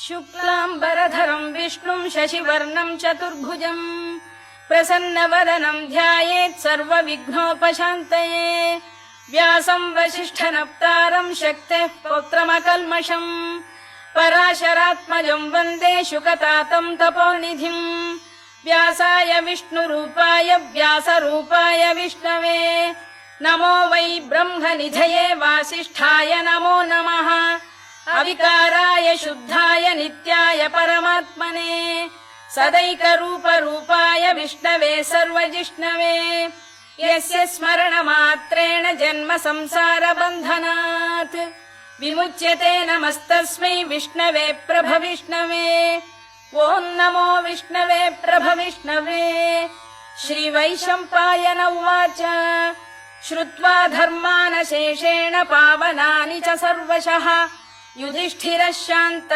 शुक्लाम्बरधरं विष्णुं शशिवर्णं चतुर्भुजं प्रसन्नवदनं ध्यायेत् सर्वविघ्नोपशान्तये व्यासं वसिष्ठनप्तारं शक्तेः पौत्रमकल्मषम् पराशरात्मजं वन्दे शुकतातं तपोनिधिम् व्यासाय विष्णुरूपाय व्यासरूपाय विष्णवे नमो वै ब्रह्मनिधये वासिष्ठाय नमो नमः अविकाराय शुद्धाय नित्याय परमात्मने सदैकरूपरूपाय विष्णवे सर्वजिष्णवे यस्य स्मरणमात्रेण जन्म संसारबन्धनात् विमुच्यते नमस्तस्मै विष्णवे प्रभविष्णवे ॐ नमो विष्णवे प्रभविष्णवे श्रीवैशम्पायन उवाच श्रुत्वा धर्मानशेषेण पावनानि च सर्वशः युधिष्ठिरः शान्तः